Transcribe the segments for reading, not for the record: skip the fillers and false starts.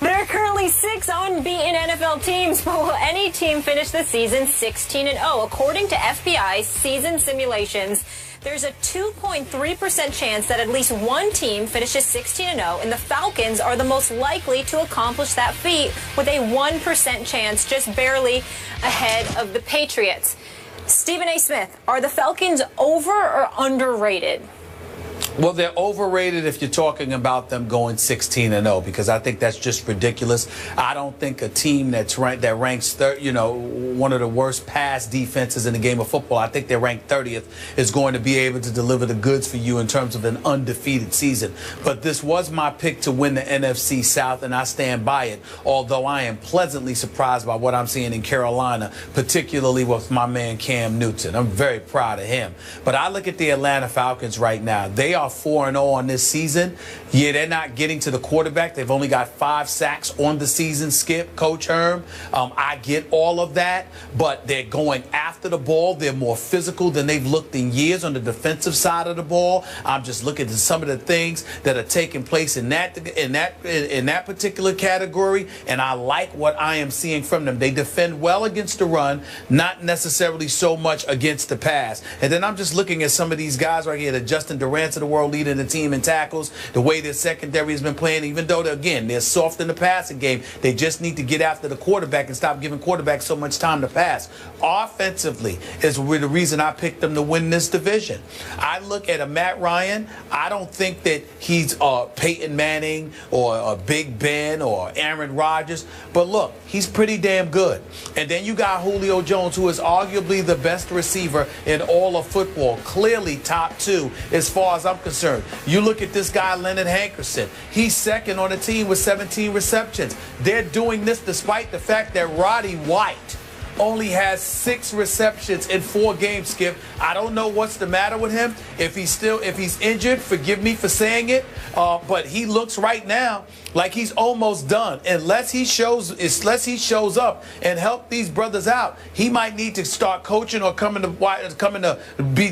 There are currently 6 unbeaten NFL teams, but will any team finish the season 16-0? According to FBI season simulations, there's a 2.3% chance that at least one team finishes 16-0, and the Falcons are the most likely to accomplish that feat with a 1% chance, just barely ahead of the Patriots. Stephen A. Smith, are the Falcons over or underrated? Well, they're overrated if you're talking about them going 16-0, because I think that's just ridiculous. I don't think a team that ranks one of the worst pass defenses in the game of football, I think they're ranked 30th, is going to be able to deliver the goods for you in terms of an undefeated season. But this was my pick to win the NFC South, and I stand by it, although I am pleasantly surprised by what I'm seeing in Carolina, particularly with my man Cam Newton. I'm very proud of him. But I look at the Atlanta Falcons right now. They are 4-0 on this season. Yeah, they're not getting to the quarterback. They've only got 5 sacks on the season, Skip, Coach Herm. I get all of that, but they're going after the ball. They're more physical than they've looked in years on the defensive side of the ball. I'm just looking at some of the things that are taking place in that particular category, and I like what I am seeing from them. They defend well against the run, not necessarily so much against the pass. And then I'm just looking at some of these guys right here, the Justin Durant's of the world leading the team in tackles, the way their secondary has been playing, even though, again, they're soft in the passing game. They just need to get after the quarterback and stop giving quarterbacks so much time to pass. Offensively is the reason I picked them to win this division. I look at a Matt Ryan. I don't think that he's Peyton Manning or Big Ben or Aaron Rodgers, but look, he's pretty damn good. And then you got Julio Jones, who is arguably the best receiver in all of football, clearly top 2 as far as I'm concerned. You look at this guy, Leonard Hankerson. He's second on the team with 17 receptions. They're doing this despite the fact that Roddy White only has 6 receptions in 4 games, Skip. I don't know what's the matter with him. If he's injured, forgive me for saying it, but he looks right now like he's almost done. Unless he shows up and help these brothers out, he might need to start coaching or coming to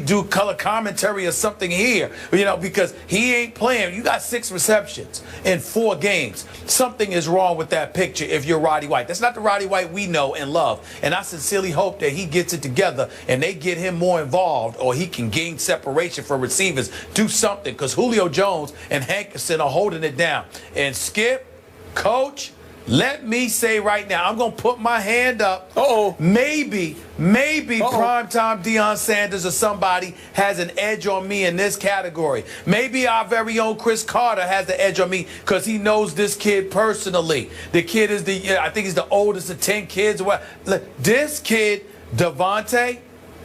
do color commentary or something here, because he ain't playing. You got 6 receptions in 4 games. Something is wrong with that picture if you're Roddy White. That's not the Roddy White we know and love. And I sincerely hope that he gets it together and they get him more involved, or he can gain separation for receivers. Do something, because Julio Jones and Hankerson are holding it down. And Skip, Coach, let me say right now, I'm going to put my hand up. Maybe primetime Deion Sanders or somebody has an edge on me in this category. Maybe our very own Chris Carter has the edge on me because he knows this kid personally. The kid is I think he's the oldest of 10 kids. This kid, Devontae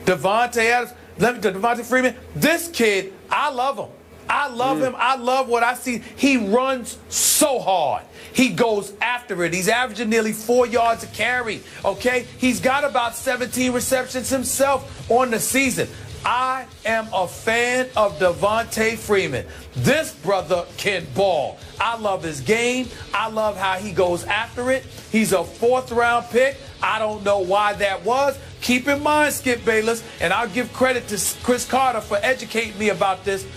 Adams, Devontae Freeman, this kid, I love him. I love him. I love what I see. He runs so hard. He goes after it. He's averaging nearly 4 yards a carry, okay? He's got about 17 receptions himself on the season. I am a fan of Devontae Freeman. This brother can ball. I love his game. I love how he goes after it. He's a 4th-round pick. I don't know why that was. Keep in mind, Skip Bayless, and I'll give credit to Chris Carter for educating me about this.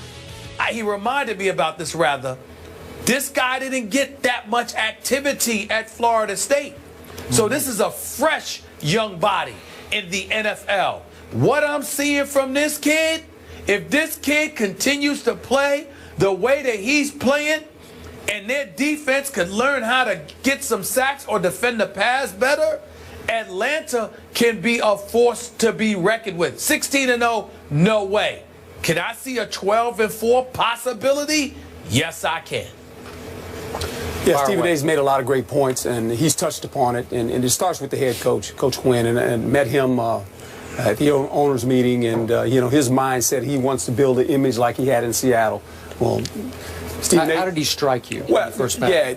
He reminded me about this, rather. This guy didn't get that much activity at Florida State. So this is a fresh young body in the NFL. What I'm seeing from this kid, if this kid continues to play the way that he's playing, and their defense can learn how to get some sacks or defend the pass better, Atlanta can be a force to be reckoned with. 16-0, no way. Can I see a 12-4 possibility? Yes, I can. Yeah, Stephen A's made a lot of great points, and he's touched upon it. And it starts with the head coach, Coach Quinn, and met him at the owners' meeting. And, his mindset, he wants to build an image like he had in Seattle. Well, Stephen how did he strike you? Well,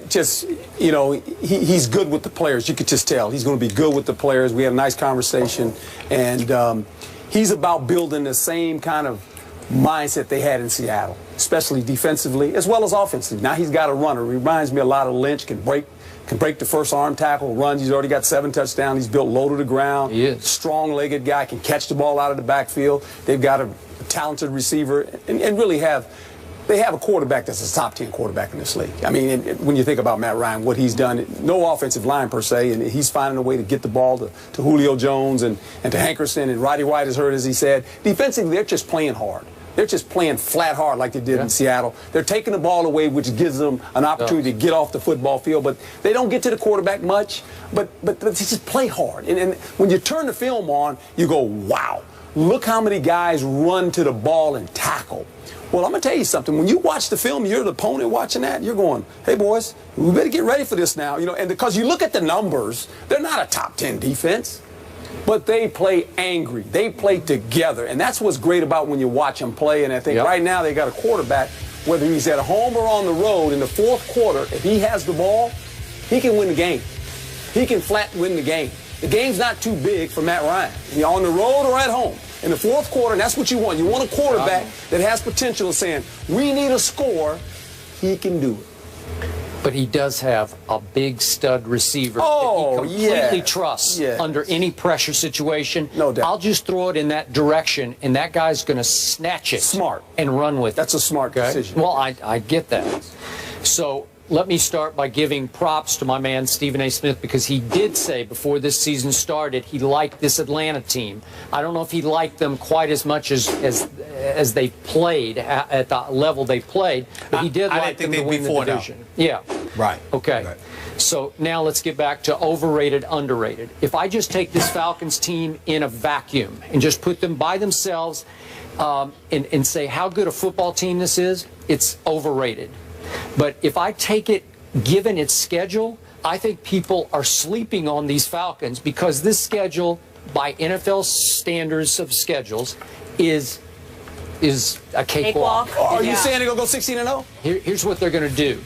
just, he's good with the players. You could just tell. He's going to be good with the players. We had a nice conversation. And he's about building the same kind of mindset they had in Seattle, especially defensively as well as offensively. Now he's got a runner. He reminds me a lot of Lynch. Can break the first arm tackle, runs. He's already got 7 touchdowns. He's built low to the ground. He is. Strong-legged guy, can catch the ball out of the backfield. They've got a talented receiver and really have they have a quarterback that's a top 10 quarterback in this league. I mean, when you think about Matt Ryan, what he's done, no offensive line per se, and he's finding a way to get the ball to Julio Jones and to Hankerson, and Roddy White is hurt, as he said. Defensively, they're just playing hard. They're just playing flat hard like they did in Seattle. They're taking the ball away, which gives them an opportunity to get off the football field, but they don't get to the quarterback much, but they just play hard. And when you turn the film on, you go, wow, look how many guys run to the ball and tackle. Well, I'm going to tell you something. When you watch the film, you're the opponent watching that, you're going, hey, boys, we better get ready for this now. You know, and because you look at the numbers, they're not a top 10 defense, but they play angry. They play together, and that's what's great about when you watch them play. And I think right now they got a quarterback, whether he's at home or on the road, in the fourth quarter, if he has the ball, he can win the game. He can flat win the game. The game's not too big for Matt Ryan. He's on the road or at home. In the fourth quarter, and that's what you want. You want a quarterback that has potential of saying, we need a score. He can do it. But he does have a big stud receiver that he completely trusts under any pressure situation. No doubt. I'll just throw it in that direction, and that guy's going to snatch it and run with it. That's a smart decision. Well, I get that. So let me start by giving props to my man Stephen A. Smith, because he did say before this season started he liked this Atlanta team. I don't know if he liked them quite as much as they played at the level they played, but he did like them to win the division. Yeah. Right. Okay. Right. So now let's get back to overrated, underrated. If I just take this Falcons team in a vacuum and just put them by themselves and say how good a football team this is, it's overrated. But if I take it, given its schedule, I think people are sleeping on these Falcons, because this schedule, by NFL standards of schedules, is a cakewalk. Are you saying they're going to go 16-0? Here's what they're going to do.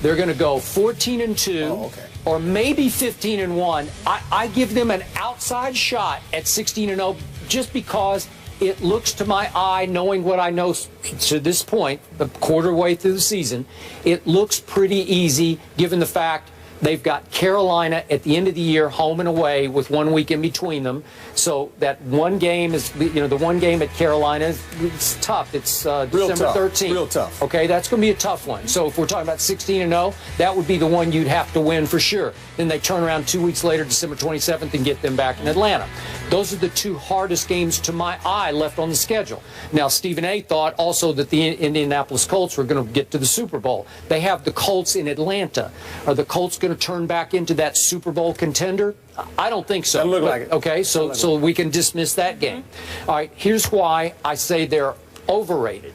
They're going to go 14-2, or maybe 15-1. I give them an outside shot at 16-0 just because it looks to my eye, knowing what I know to this point, the quarter way through the season, it looks pretty easy given the fact they've got Carolina at the end of the year, home and away, with 1 week in between them. So that one game is, the one game at Carolina, it's tough. It's December 13th. Real tough. Okay, that's going to be a tough one. So if we're talking about 16-0, that would be the one you'd have to win for sure. Then they turn around 2 weeks later, December 27th, and get them back in Atlanta. Those are the two hardest games to my eye left on the schedule. Now, Stephen A. thought also that the Indianapolis Colts were going to get to the Super Bowl. They have the Colts in Atlanta. Are the Colts going to turn back into that Super Bowl contender? I don't think so. Doesn't look like it. Okay, so we can dismiss that game. All right, here's why I say they're overrated.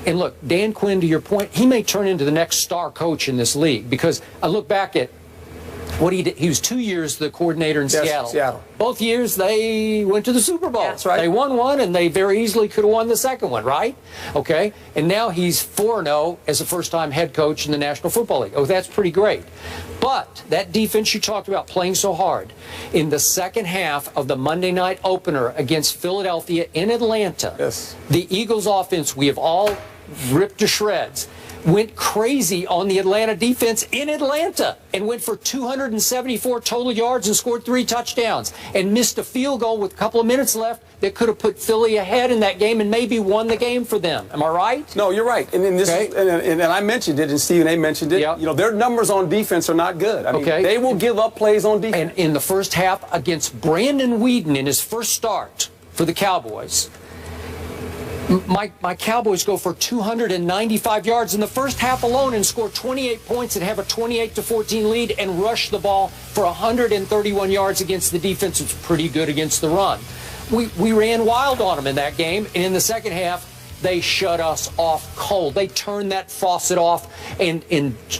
And look, Dan Quinn, to your point, he may turn into the next star coach in this league, because I look back at what he did. He was 2 years the coordinator in Seattle. Both years they went to the Super Bowl. That's right. They won one, and they very easily could have won the second one, right? Okay. And now he's 4-0 as a first-time head coach in the National Football League. Oh, that's pretty great. But that defense you talked about playing so hard, in the second half of the Monday night opener against Philadelphia in Atlanta, the Eagles' offense, we have all ripped to shreds, went crazy on the Atlanta defense in Atlanta and went for 274 total yards and scored 3 touchdowns and missed a field goal with a couple of minutes left that could have put Philly ahead in that game and maybe won the game for them. Am I right? No, you're right. And this and I mentioned it, and Stephen A. mentioned it. You know, their numbers on defense are not good. I mean, they will give up plays on defense. And in the first half against Brandon Whedon in his first start for the Cowboys, my Cowboys go for 295 yards in the first half alone and score 28 points and have a 28-14 lead and rush the ball for 131 yards against the defense. It's pretty good against the run. We ran wild on them in that game, and in the second half, they shut us off cold. They turned that faucet off and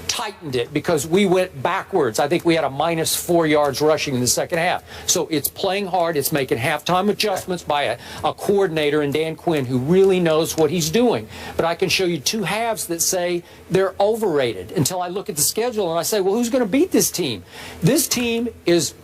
tightened it because we went backwards. I think we had a -4 yards rushing in the second half. So it's playing hard. It's making halftime adjustments by a coordinator in Dan Quinn who really knows what he's doing. But I can show you two halves that say they're overrated until I look at the schedule and I say, well, who's going to beat this team? This team is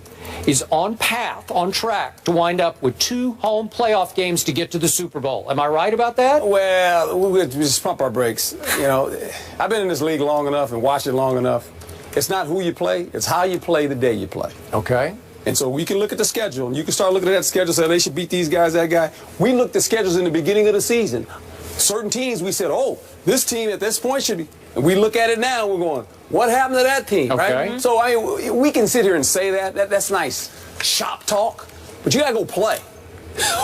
on track to wind up with 2 home playoff games to get to the Super Bowl. Am I right about that? Well, we just pump our brakes. You know, I've been in this league long enough and watched it long enough. It's not who you play, it's how you play the day you play. Okay. And so we can look at the schedule, and you can start looking at that schedule, say they should beat these guys, that guy. We looked at schedules in the beginning of the season. certain teams, we said, oh, this team at this point should be. And we look at it now, we're going, what happened to that team, right? So I mean, we can sit here and say that's nice shop talk, but you got to go play.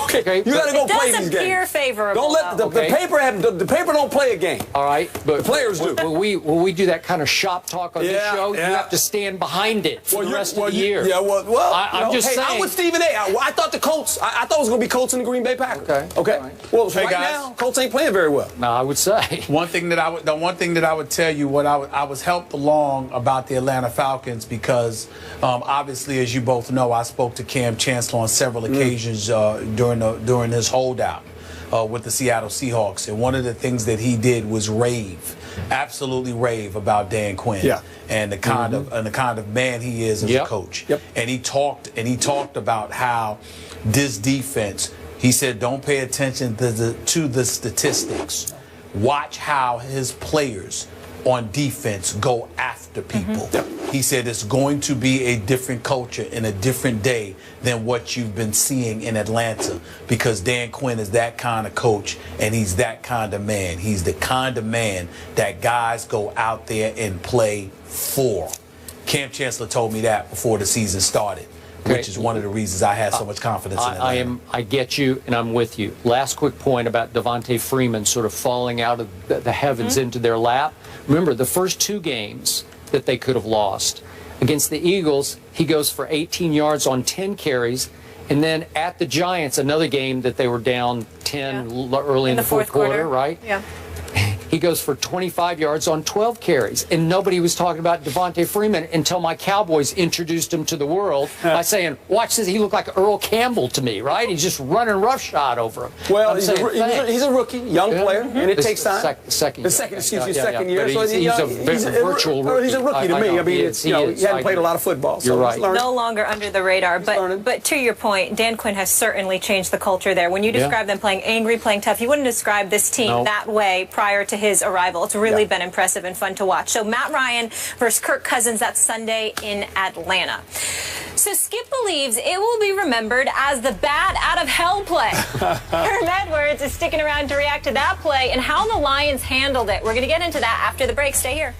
Okay, you got to go play these games. It does appear favorable. Don't let the paper don't play a game. All right, but the players do. Will we do that kind of shop talk on this show? You have to stand behind it for the rest of the year. Yeah, I'm just saying. I'm with Stephen A. I thought the Colts. I thought it was going to be Colts and the Green Bay Packers. Okay. Right. Well, right now, Colts ain't playing very well. No, I would say the one thing that I would tell you, I was helped along about the Atlanta Falcons because obviously, as you both know, I spoke to Cam Chancellor on several occasions during his holdout with the Seattle Seahawks, and one of the things that he did was absolutely rave about Dan Quinn and the kind of man he is as a coach. And he talked about how this defense. He said, don't pay attention to the statistics. Watch how his players on defense go after people. He said it's going to be a different culture and a different day than what you've been seeing in Atlanta, because Dan Quinn is that kind of coach and he's that kind of man. He's the kind of man that guys go out there and play for. Cam Chancellor told me that before the season started, which is one of the reasons I had so much confidence in Atlanta. I get you, and I'm with you. Last quick point about Devontae Freeman sort of falling out of the heavens into their lap. Remember, the first 2 games that they could have lost. Against the Eagles, he goes for 18 yards on 10 carries. And then at the Giants, another game that they were down 10 early in the fourth quarter, right? Yeah. He goes for 25 yards on 12 carries. And nobody was talking about Devontae Freeman until my Cowboys introduced him to the world by saying, watch this, he looked like Earl Campbell to me, right? He's just running roughship over him. Well, he's a rookie, young player, and it takes time. Second year. So he's a virtual rookie. He's a rookie to me. I mean, he hadn't played a lot of football. You're right. No longer under the radar. But to your point, Dan Quinn has certainly changed the culture there. When you describe them playing angry, playing tough, you wouldn't describe this team that way prior to his arrival. It's really been impressive and fun to watch. So Matt Ryan versus Kirk Cousins, that's Sunday in Atlanta. So Skip believes it will be remembered as the bat out of hell play. Herm Edwards is sticking around to react to that play and how the Lions handled it. We're going to get into that after the break. Stay here.